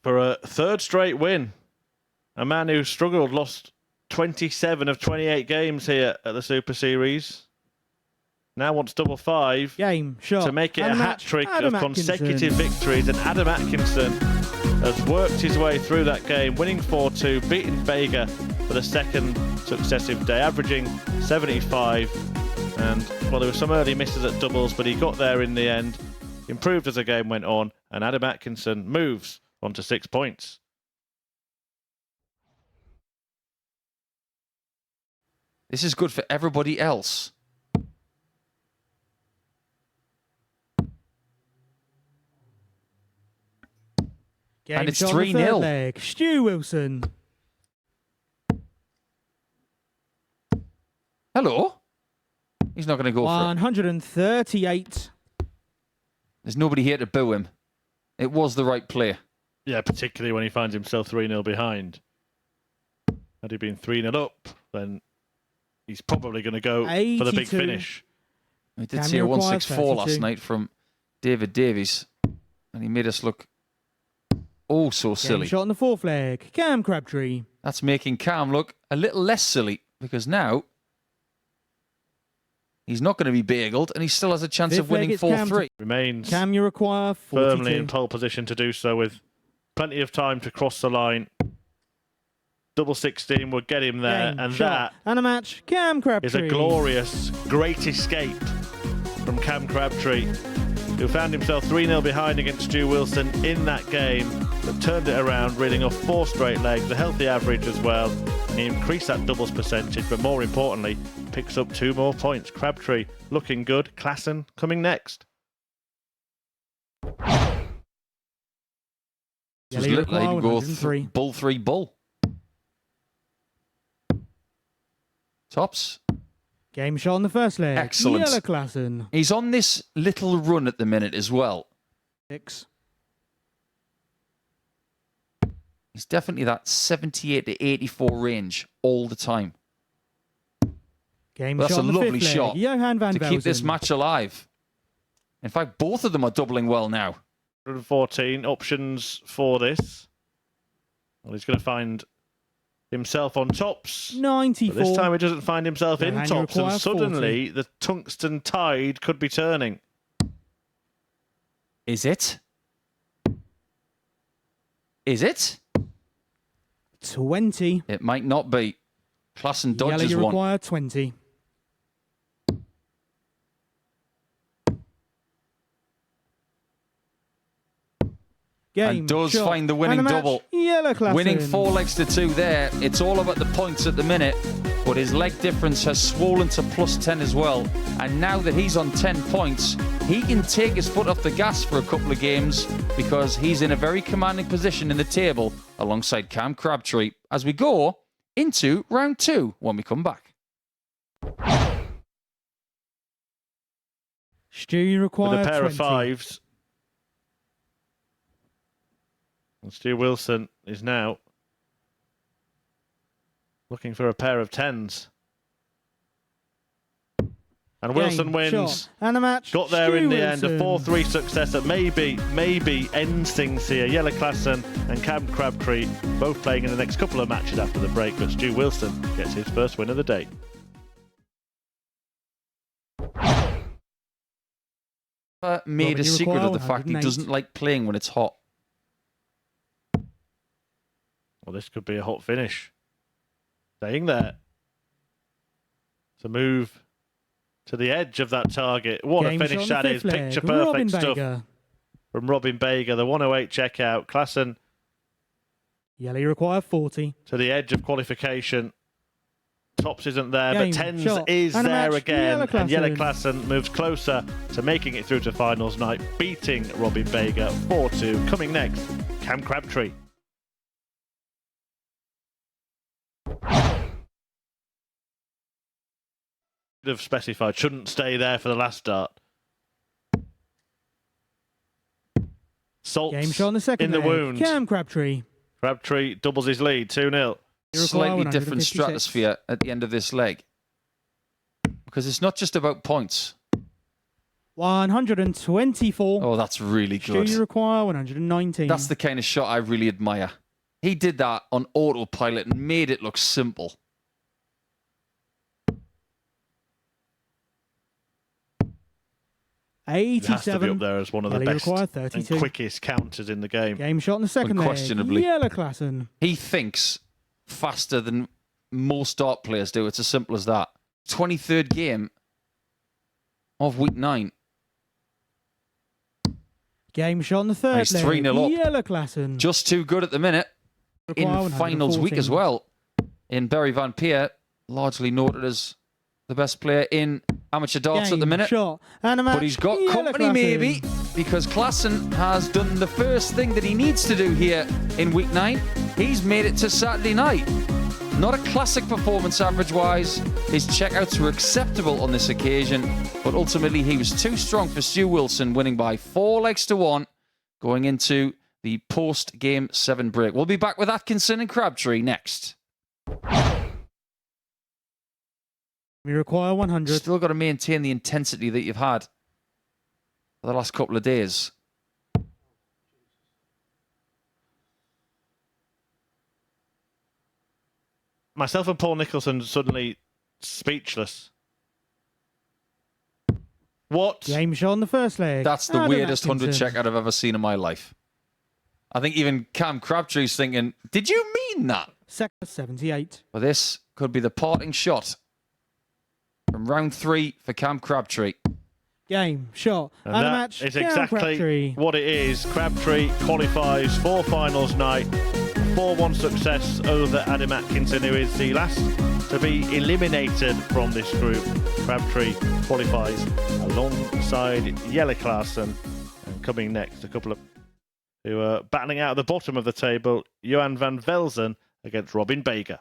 for a third straight win. A man who struggled, lost 27 of 28 games here at the Super Series. Now wants double five Game, shot, to make it a hat-trick of Adam consecutive Atkinson. victories. And Adam Atkinson has worked his way through that game, winning 4-2, beating Vega for the second successive day, averaging 75. And, well, there were some early misses at doubles, but he got there in the end, improved as the game went on, and Adam Atkinson moves on to 6 points. This is good for everybody else. Game And it's shot on the 3-0. third leg. Stu Wilson. Hello? He's not going to go for it. 138. There's nobody here to boo him. It was the right play. Yeah, particularly when he finds himself 3-0 behind. Had he been 3-0 up, then he's probably going to go for the big 82. finish. We did Can see you a require 164 last 32? night from David Davies, and he made us look oh so Game silly. shot on the fourth leg. Cam Crabtree. That's making Cam look a little less silly, because now he's not going to be bageled, and he still has a chance Fifth of winning leg, it's Cam 4-3. Remains Cam, you require 42. firmly in pole position to do so, with plenty of time to cross the line. Double 16 will get him there, Game, and shot, that and a match. Cam Crabtree. is a glorious, great escape from Cam Crabtree, who found himself 3-0 behind against Stu Wilson in that game, but turned it around, reeling off 4 straight legs, a healthy average as well. And he increased that doubles percentage, but more importantly, picks up 2 more points. Crabtree looking good. Klassen coming next. Just Yellow looked like require he'd go 103. bull 3 bull. Tops. Game shot on the first leg. Excellent. Yellow Klassen. He's on this little run at the minute as well. 6. He's definitely that 78 to 84 range all the time. Game Well, that's shot a on the lovely fifth shot leg. Johan van to keep this Velzen. match alive. In fact, both of them are doubling well now. 114 options for this. Well, he's going to find himself on tops. 94. But this time he doesn't find himself in Johan, you tops, and require 40. suddenly the tungsten tide could be turning. Is it? Is it? 20. It might not be. Klassen Yellow, dodges you one. require 20. Game, And does shot, find the and winning a match. double. Yellow Klassen. Winning 4 legs to 2 there. It's all about the points at the minute, but his leg difference has swollen to plus 10 as well. And now that he's on 10 points, he can take his foot off the gas for a couple of games, because he's in a very commanding position in the table alongside Cam Crabtree as we go into round 2 when we come back. Stu, you require With a pair 20. of fives. And Stu Wilson is now looking for a pair of 10s. And Wilson Game, wins. shot, and a match. Got there Stu in the end. A Wilson. 4-3 success that maybe ends things here. Yellow Klassen and Cam Crabtree both playing in the next couple of matches after the break, but Stu Wilson gets his first win of the day. Made a you secret require of the fact he 108. doesn't like playing when it's hot. Well, this could be a hot finish. Staying there. To move to the edge of that target. What Game a shot finish on the that is. fifth leg. Picture Robin perfect stuff Baker. from Robin Baker. The 108 checkout. Klassen Yellow, you require 40. to the edge of qualification. Tops isn't there, Game, but 10s shot, is and a there match. again. Yellow And Yellow Klassen. Klassen moves closer to making it through to finals night, beating Robin Baker 4-2. Coming next, Cam Crabtree. Should have specified, shouldn't stay there for the last start. Salts Game shot on the second in the leg. wound. Cam Crabtree. Crabtree doubles his lead, 2-0. You require Slightly different 156. stratosphere at the end of this leg, because it's not just about points. 124. Oh, that's really Stu, good. you require 119. That's the kind of shot I really admire. He did that on autopilot and made it look simple. It has to be 87. up there as one of the Yellow best require and 32. quickest counters in the game. Game shot in the second leg. Unquestionably. Yellow Klassen. He thinks faster than most dart players do. It's as simple as that. 23rd game of week 9. Game shot in the third He's leg. 3-0 up. Yellow Klassen. Just too good at the minute. Require In finals week 114. as well. In Barry Van Peer, largely noted as the best player in amateur darts at the Game minute. shot and a match. But he's got Yellow company Klassen. maybe, because Klassen has done the first thing that he needs to do here in week 9. He's made it to Saturday night. Not a classic performance average-wise. His checkouts were acceptable on this occasion, but ultimately he was too strong for Stu Wilson, winning by 4 legs to 1, going into the post-game 7 break. We'll be back with Atkinson and Crabtree next. We require 100. Still got to maintain the intensity that you've had for the last couple of days. Myself and Paul Nicholson suddenly speechless. What? Game shot in the first leg. That's the Adam weirdest 100 Atkinson. checkout I've ever seen in my life. I think even Cam Crabtree's thinking, did you mean that? Second 78. Well, this could be the parting shot from round 3 for Cam Crabtree. Game shot And and a that match. is Cam exactly Crabtree. what it is. Crabtree qualifies for finals night. 4-1 success over Adam Atkinson, who is the last to be eliminated from this group. Crabtree qualifies alongside Jelle Klassen. And coming next, a couple of who are battling out at the bottom of the table, Johan van Velzen against Robin Bager.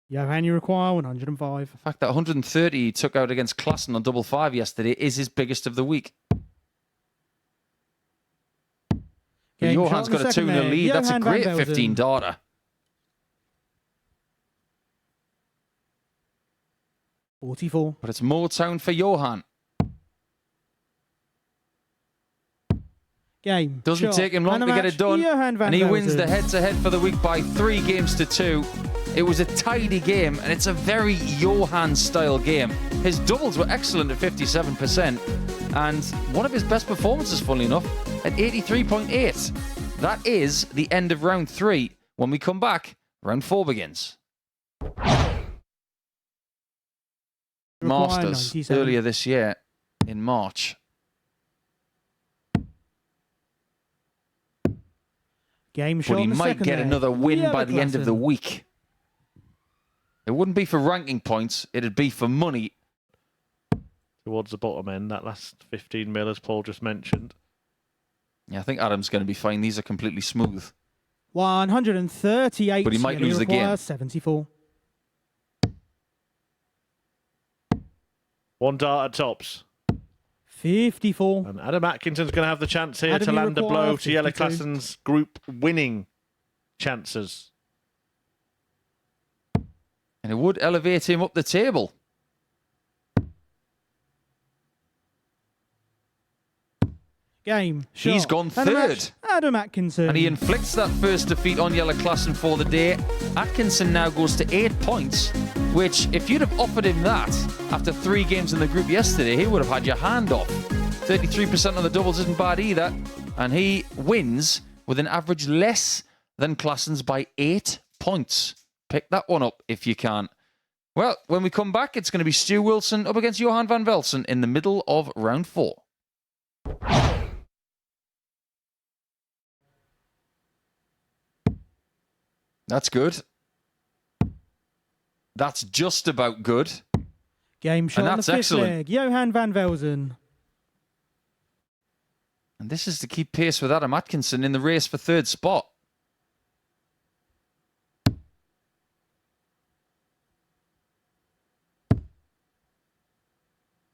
Johan, you require 105. The fact that 130 he took out against Klassen on double 5 yesterday is his biggest of the week. But Game Johan's shot in got a the second 2-0 leg. lead. That's a Johan van great Velzen. 15 darter. 44. But it's Motown for Johan. Game Doesn't shot take him long and a to get match. it done. Johan van And he wins Velzen. the head-to-head for the week by 3 games to 2. It was a tidy game, and it's a very Johan-style game. His doubles were excellent at 57%, and one of his best performances, funnily enough, at 83.8. That is the end of round 3. When we come back, round 4 begins. Require Masters 97. earlier this year in March. Game shot But he in the might second get leg. another win Yellow by the end of the Klassen. week. It wouldn't be for ranking points. It'd be for money. Towards the bottom end, that last 15 mil, as Paul just mentioned. Yeah, I think Adam's going to be fine. These are completely smooth. 138. But he might Yellow lose the game. requires 74. One dart at tops. 54. And Adam Atkinson's going to have the chance here Adam, to you land a require blow to Jelle 52. Klassen's group winning chances. And it would elevate him up the table. Game shot. He's gone and a match. third. Adam Atkinson. And he inflicts that first defeat on Jelle Klassen for the day. Atkinson now goes to 8 points, which, if you'd have offered him that after 3 games in the group yesterday, he would have had your hand off. 33% on the doubles isn't bad either. And he wins with an average less than Klassen's by 8 points. Pick that one up if you can. Well, when we come back, it's going to be Stu Wilson up against Johan van Velzen in the middle of round 4. That's good. That's just about good. Game shot And in the that's fifth excellent. leg. Johan van Velzen. And this is to keep pace with Adam Atkinson in the race for 3rd spot.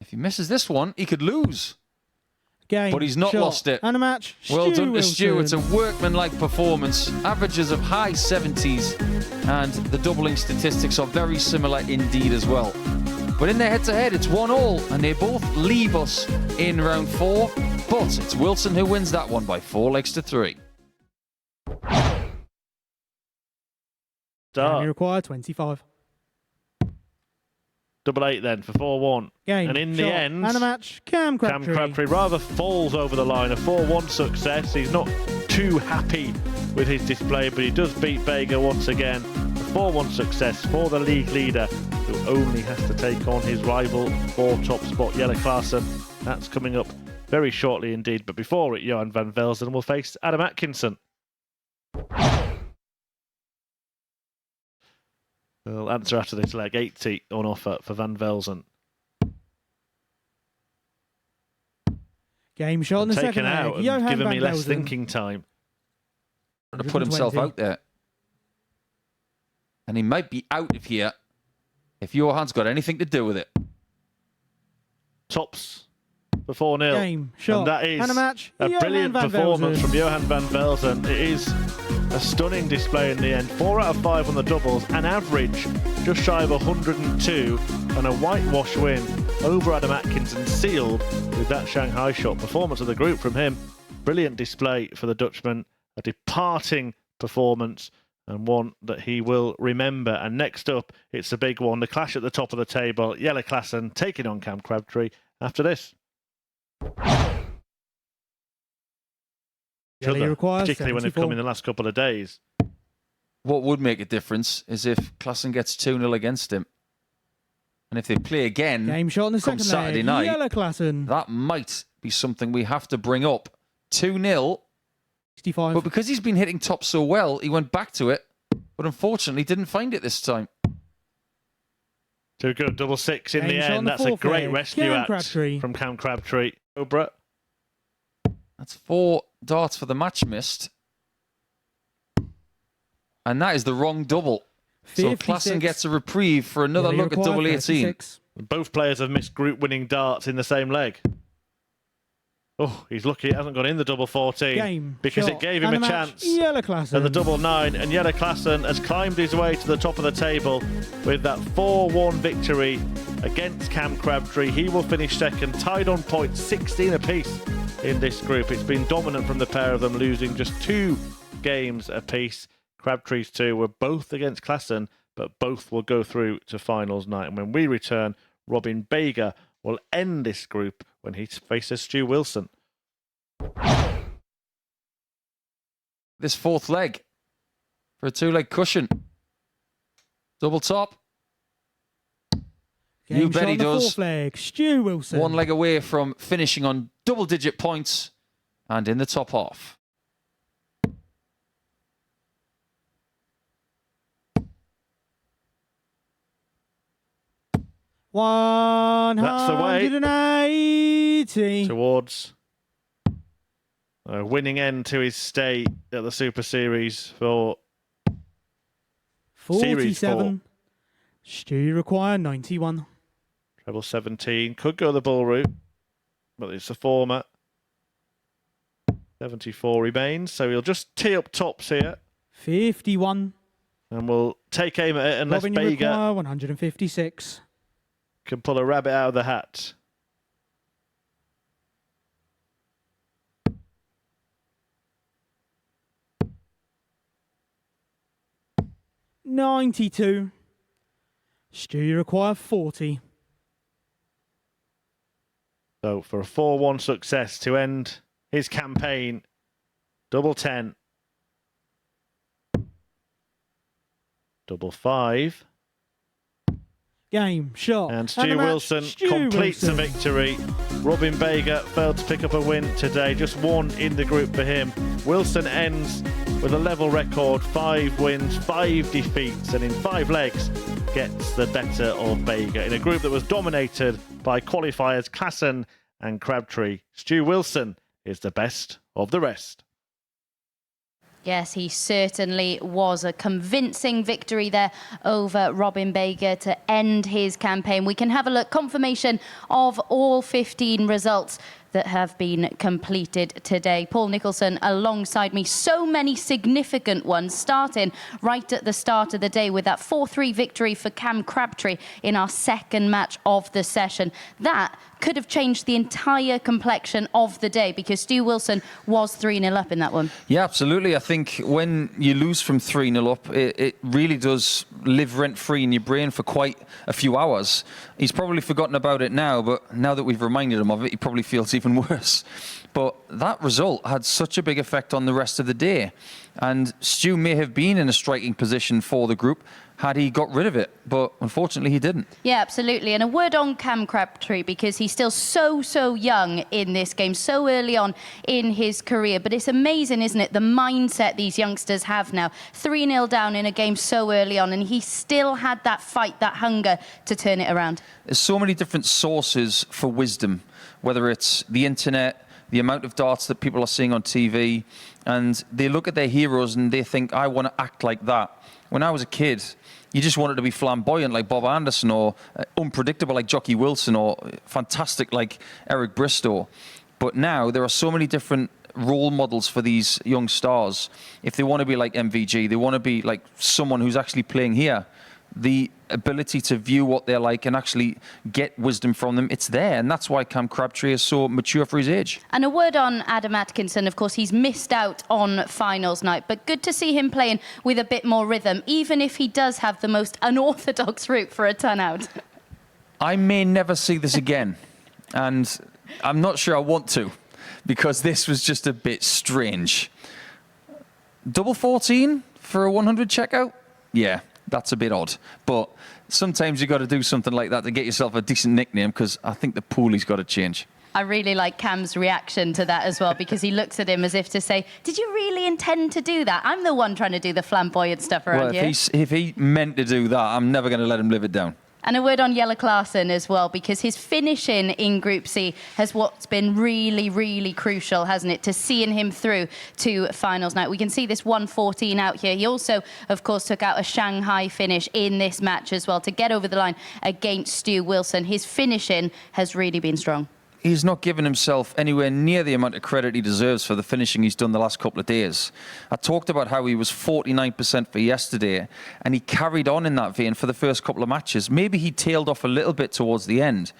If he misses this one, he could lose. Game But he's not shot lost it. And a match. Well Stu done to Stu. It's a Wilson. workmanlike performance. Averages of high 70s. And the doubling statistics are very similar indeed as well. But in their head-to-head, it's 1-1, and they both leave us in round 4. But it's Wilson who wins that one by 4 legs to 3. You require 25. Double 8 then for 4-1. Game, and in shot, the end, and a match, Cam Crabtree. rather falls over the line. A 4-1 success. He's not too happy with his display, but he does beat Bega once again. A 4-1 success for the league leader, who only has to take on his rival for top spot, Jelle Klaassen. That's coming up very shortly indeed. But before it, Johan van Velzen will face Adam Atkinson. We'll answer after this leg. 80 on offer for Van Velzen. Game shot in the Taken second out leg. and given me less Velzen. thinking time. To put himself out there. And he might be out of here if Johan's got anything to do with it. Tops for 4-0. Game, shot, and that is and a match. a Johan brilliant van performance Velzen. from Johan van Velzen. It is a stunning display in the end. 4 out of 5 on the doubles, an average just shy of 102, and a whitewash win over Adam Atkinson, sealed with that Shanghai shot. Performance of the group from him. Brilliant display for the Dutchman. A departing performance, and one that he will remember. And next up, it's the big one, the clash at the top of the table. Jelle Klaassen taking on Cam Crabtree after this. Particularly when they've come in the last couple of days. What would make a difference is if Klaassen gets 2-0 against him. And if they play again Game shot in the come second Saturday leg. night, Jelle Klaassen. that might be something we have to bring up. 2-0. 65. But because he's been hitting top so well, he went back to it, but unfortunately didn't find it this time. Too good. Double 6 in Game the shot on end. the That's a fourth great leg. rescue Cam act Crabtree. from Cam Crabtree. Cobra. That's 4 darts for the match missed. And that is the wrong double. So 56. Klaassen gets a reprieve for another Jelle look at require double 18. 36. Both players have missed group-winning darts in the same leg. Oh, he's lucky it hasn't gone in the double 14 Game, because shot, it gave him and a match. chance Jelle Klaassen. at the double 9, and Jelle Klaassen has climbed his way to the top of the table with that 4-1 victory against Cam Crabtree. He will finish second, tied on points, 16 apiece in this group. It's been dominant from the pair of them, losing just 2 games apiece. Crabtree's 2 were both against Klaassen, but both will go through to finals night. And when we return, Robin Bega will end this group when he faces Stu Wilson. This 4th leg for a 2-leg cushion. Double top. Game You bet shot he on the does. fourth leg. Stu Wilson. 1 leg away from finishing on double-digit points and in the top half. That's the way. 180. Towards a winning end to his stay at the Super Series for Series 47. Stu require 91. treble 17. Could go the bull route, but it's a former. 74 remains, so he'll just tee up tops here. 51. And we'll take aim at it unless Robin, you Bega require 156. can pull a rabbit out of the hat. $92. Stu, you require 40. So for a 4-1 success to end his campaign, double 10. Double 5. Game, shot. And a Stu match. Wilson Stu completes Wilson. the victory. Robin Bega failed to pick up a win today, just 1 in the group for him. Wilson ends with a level record, 5 wins, 5 defeats, and in 5 legs gets the better of Bega. In a group that was dominated by qualifiers Klaassen and Crabtree, Stu Wilson is the best of the rest. Yes, he certainly was. A convincing victory there over Robin Bega to end his campaign. We can have a look. Confirmation of all 15 results that have been completed today. Paul Nicholson alongside me. So many significant ones, starting right at the start of the day with that 4-3 victory for Cam Crabtree in our second match of the session. That could have changed the entire complexion of the day because Stu Wilson was 3-0 up in that one. Yeah, absolutely. I think when you lose from 3-0 up, it really does live rent-free in your brain for quite a few hours. He's probably forgotten about it now, but now that we've reminded him of it, he probably feels even worse. But that result had such a big effect on the rest of the day. And Stu may have been in a striking position for the group had he got rid of it, but unfortunately he didn't. Yeah, absolutely. And a word on Cam Crabtree, because he's still so young in this game, so early on in his career. But it's amazing, isn't it, the mindset these youngsters have now. 3-0 down in a game so early on, and he still had that fight, that hunger to turn it around. There's so many different sources for wisdom, whether it's the internet, the amount of darts that people are seeing on TV, and they look at their heroes and they think, I want to act like that. When I was a kid, you just wanted to be flamboyant like Bob Anderson, or unpredictable like Jockey Wilson, or fantastic like Eric Bristow. But now there are so many different role models for these young stars. If they want to be like MVG, they want to be like someone who's actually playing here. The ability to view what they're like and actually get wisdom from them, it's there. And that's why Cam Crabtree is so mature for his age. And a word on Adam Atkinson. Of course, he's missed out on finals night, but good to see him playing with a bit more rhythm, even if he does have the most unorthodox route for a turnout. I may never see this again. And I'm not sure I want to, because this was just a bit strange. Double 14 for a 100 checkout? Yeah. That's a bit odd, but sometimes you've got to do something like that to get yourself a decent nickname, because I think the poolie's got to change. I really like Cam's reaction to that as well, because he looks at him as if to say, did you really intend to do that? I'm the one trying to do the flamboyant stuff around here. If he meant to do that, I'm never going to let him live it down. And a word on Jelle Klaasen as well, because his finishing in Group C has what's been really crucial, hasn't it, to seeing him through to finals night. We can see this 114 out here. He also, of course, took out a Shanghai finish in this match as well to get over the line against Stu Wilson. His finishing has really been strong. He's not given himself anywhere near the amount of credit he deserves for the finishing he's done the last couple of days. I talked about how he was 49% for yesterday, and he carried on in that vein for the first couple of matches. Maybe he tailed off a little bit towards the end.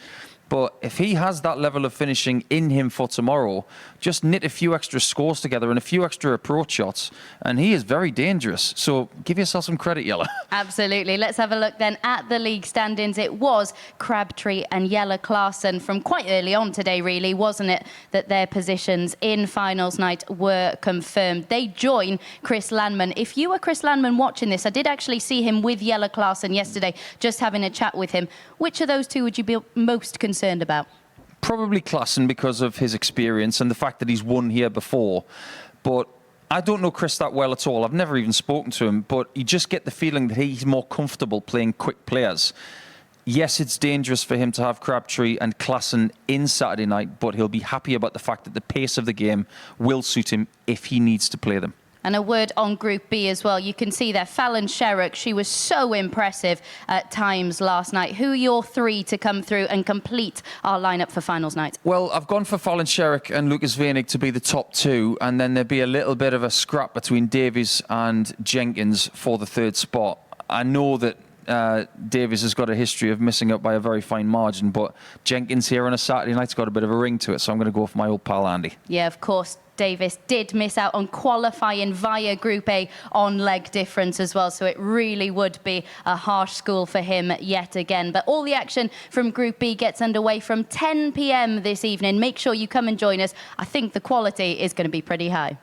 But if he has that level of finishing in him for tomorrow, just knit a few extra scores together and a few extra approach shots, and he is very dangerous. So give yourself some credit, Jelle. Absolutely. Let's have a look then at the league standings. It was Crabtree and Jelle Klaasen from quite early on today, really, wasn't it, that their positions in finals night were confirmed. They join Chris Landman. If you were Chris Landman watching this, I did actually see him with Jelle Klaasen yesterday, just having a chat with him. Which of those two would you be most concerned about? Probably Klaasen, because of his experience and the fact that he's won here before. But I don't know Chris that well at all. I've never even spoken to him, but you just get the feeling that he's more comfortable playing quick players. Yes, it's dangerous for him to have Crabtree and Klaasen in Saturday night, but he'll be happy about the fact that the pace of the game will suit him if he needs to play them. And a word on Group B as well. You can see there, Fallon Sherrock, she was so impressive at times last night. Who are your three to come through and complete our lineup for finals night? Well, I've gone for Fallon Sherrock and Lucas Venig to be the top two, and then there'd be a little bit of a scrap between Davies and Jenkins for the third spot. I know that Davies has got a history of missing up by a very fine margin, but Jenkins here on a Saturday night's got a bit of a ring to it, so I'm going to go for my old pal Andy. Yeah, of course. Davis did miss out on qualifying via Group A on leg difference as well, so it really would be a harsh school for him yet again. But all the action from Group B gets underway from 10 p.m. this evening. Make sure you come and join us. I think the quality is going to be pretty high.